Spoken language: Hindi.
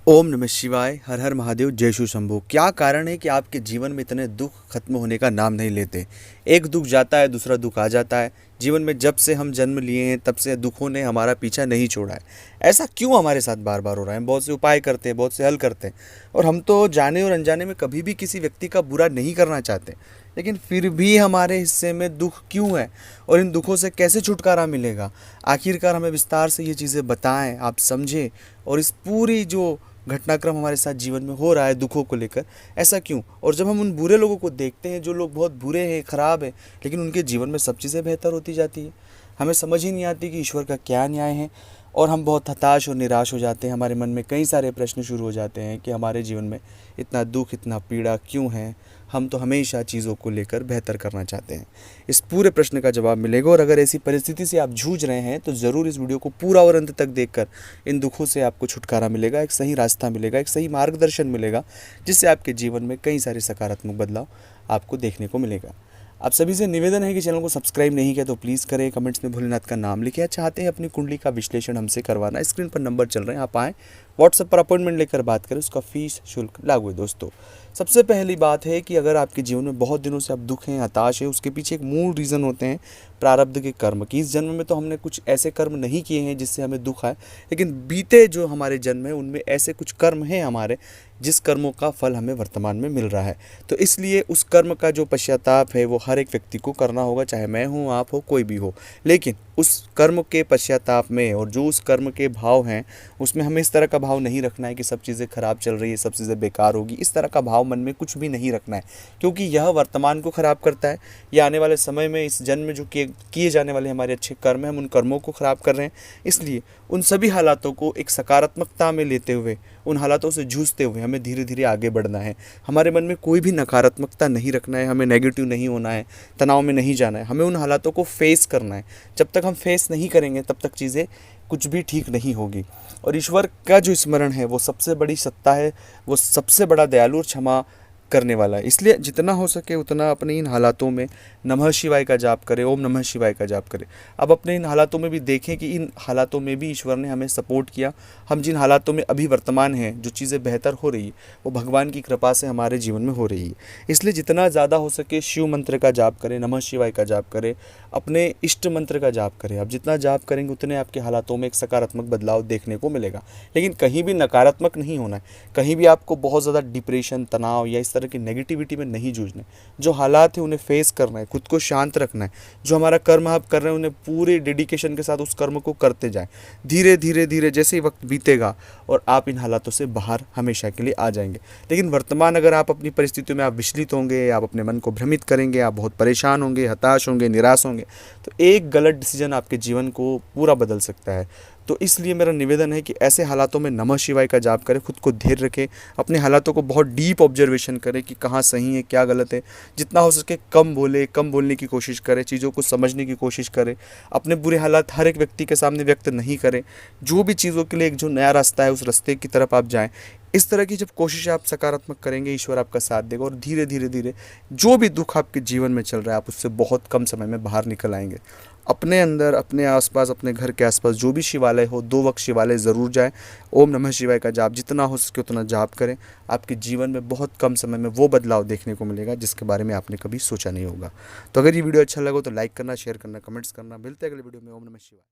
ओम नमः शिवाय। हर हर महादेव। जय शिव शंभू। क्या कारण है कि आपके जीवन में इतने दुख खत्म होने का नाम नहीं लेते? एक दुख जाता है, दूसरा दुख आ जाता है। जीवन में जब से हम जन्म लिए हैं तब से दुखों ने हमारा पीछा नहीं छोड़ा है। ऐसा क्यों हमारे साथ बार बार हो रहा है? हम बहुत से उपाय करते हैं, बहुत से हल करते हैं, और हम तो जाने और अनजाने में कभी भी किसी व्यक्ति का बुरा नहीं करना चाहते, लेकिन फिर भी हमारे हिस्से में दुख क्यों है और इन दुखों से कैसे छुटकारा मिलेगा? आखिरकार हमें विस्तार से ये चीज़ें बताएं, आप समझें, और इस पूरी जो घटनाक्रम हमारे साथ जीवन में हो रहा है दुखों को लेकर, ऐसा क्यों? और जब हम उन बुरे लोगों को देखते हैं, जो लोग बहुत बुरे हैं, ख़राब हैं, लेकिन उनके जीवन में सब चीज़ें बेहतर होती जाती है, हमें समझ ही नहीं आती कि ईश्वर का क्या न्याय है। और हम बहुत हताश और निराश हो जाते हैं। हमारे मन में कई सारे प्रश्न शुरू हो जाते हैं कि हमारे जीवन में इतना दुख, इतना पीड़ा क्यों है? हम तो हमेशा चीज़ों को लेकर बेहतर करना चाहते हैं। इस पूरे प्रश्न का जवाब मिलेगा, और अगर ऐसी परिस्थिति से आप जूझ रहे हैं तो ज़रूर इस वीडियो को पूरा और अंत तक देखकर इन दुखों से आपको छुटकारा मिलेगा, एक सही रास्ता मिलेगा, एक सही मार्गदर्शन मिलेगा, जिससे आपके जीवन में कई सारे सकारात्मक बदलाव आपको देखने को मिलेगा। आप सभी से निवेदन है कि चैनल को सब्सक्राइब नहीं किया तो प्लीज़ करें। कमेंट्स में भोलेनाथ का नाम लिखें। चाहते हैं अपनी कुंडली का विश्लेषण हमसे करवाना, स्क्रीन पर नंबर चल रहे हैं, आप आएँ, व्हाट्सएप पर अपॉइंटमेंट लेकर बात करें। उसका फीस शुल्क लागू है। दोस्तों, सबसे पहली बात है कि अगर आपके जीवन में बहुत दिनों से आप दुख हैं, हताश है, उसके पीछे एक मूल रीज़न होते हैं प्रारब्ध के कर्म की। इस जन्म में तो हमने कुछ ऐसे कर्म नहीं किए हैं जिससे हमें दुख आए, लेकिन बीते जो हमारे जन्म है उनमें ऐसे कुछ कर्म हैं हमारे, जिस कर्मों का फल हमें वर्तमान में मिल रहा है। तो इसलिए उस कर्म का जो पश्चाताप है वो हर एक व्यक्ति को करना होगा, चाहे मैं हूँ, आप हो, कोई भी हो। लेकिन उस कर्म के पश्चाताप में और जो उस कर्म के भाव हैं उसमें हमें इस तरह का भाव नहीं रखना है कि सब चीज़ें खराब चल रही है, सब चीज़ें बेकार होगी। इस तरह का भाव मन में कुछ भी नहीं रखना है, क्योंकि यह वर्तमान को ख़राब करता है। यह आने वाले समय में इस जन्म में जो किए जाने वाले हमारे अच्छे कर्म हैं, हम उन कर्मों को ख़राब कर रहे हैं। इसलिए उन सभी हालातों को एक सकारात्मकता में लेते हुए, उन हालातों से जूझते हुए हमें धीरे धीरे आगे बढ़ना है। हमारे मन में कोई भी नकारात्मकता नहीं रखना है, हमें नेगेटिव नहीं होना है, तनाव में नहीं जाना है। हमें उन हालातों को फेस करना है। जब तक हम फेस नहीं करेंगे तब तक चीज़ें कुछ भी ठीक नहीं होगी। और ईश्वर का जो स्मरण है वो सबसे बड़ी सत्ता है, वो सबसे बड़ा दयालु और क्षमा करने वाला है। इसलिए जितना हो सके उतना अपने इन हालातों में नमः शिवाय का जाप करें, ओम नमः शिवाय का जाप करें। अब अपने इन हालातों में भी देखें कि इन हालातों में भी ईश्वर ने हमें सपोर्ट किया। हम जिन हालातों में अभी वर्तमान हैं, जो चीज़ें बेहतर हो रही है, वो भगवान की कृपा से हमारे जीवन में हो रही है। इसलिए जितना ज़्यादा हो सके शिव मंत्र का जाप करें, नमः शिवाय का जाप करें, अपने इष्ट मंत्र का जाप करें। अब जितना जाप करेंगे उतने आपके हालातों में एक सकारात्मक बदलाव देखने को मिलेगा। लेकिन कहीं भी नकारात्मक नहीं होना है, कहीं भी आपको बहुत ज़्यादा डिप्रेशन, तनाव या इस तरह की नेगेटिविटी में नहीं जूझना है। जो हालात है उन्हें फेस करना है, खुद को शांत रखना है। जो हमारा कर्म आप कर रहे हैं उन्हें पूरे डेडिकेशन के साथ उस कर्म को करते जाएं। धीरे धीरे धीरे जैसे ही वक्त बीतेगा और आप इन हालातों से बाहर हमेशा के लिए आ जाएंगे। लेकिन वर्तमान अगर आप अपनी परिस्थितियों में आप विचलित होंगे, आप अपने मन को भ्रमित करेंगे, आप बहुत परेशान होंगे, हताश होंगे, निराश होंगे, तो एक गलत डिसीजन आपके जीवन को पूरा बदल सकता है। तो इसलिए मेरा निवेदन है कि ऐसे हालातों में नमः शिवाय का जाप करें, खुद को धैर्य रखें, अपने हालातों को बहुत डीप ऑब्जर्वेशन करें कि कहाँ सही है, क्या गलत है। जितना हो सके कम बोले, कम बोलने की कोशिश करें, चीज़ों को समझने की कोशिश करें। अपने बुरे हालात हर एक व्यक्ति के सामने व्यक्त नहीं करें। जो भी चीज़ों के लिए एक जो नया रास्ता है उस रास्ते की तरफ आप जाएँ। इस तरह की जब कोशिश आप सकारात्मक करेंगे, ईश्वर आपका साथ देगा, और धीरे धीरे धीरे जो भी दुख आपके जीवन में चल रहा है आप उससे बहुत कम समय में बाहर निकल आएंगे। अपने अंदर, अपने आसपास, अपने घर के आसपास जो भी शिवालय हो, 2 वक्त शिवालय ज़रूर जाएं। ओम नमः शिवाय का जाप जितना हो सके उतना जाप करें। आपके जीवन में बहुत कम समय में वो बदलाव देखने को मिलेगा जिसके बारे में आपने कभी सोचा नहीं होगा। तो अगर ये वीडियो अच्छा लगा तो लाइक करना, शेयर करना, कमेंट्स करना। मिलते हैं अगले वीडियो में। ओम नमः शिवाय।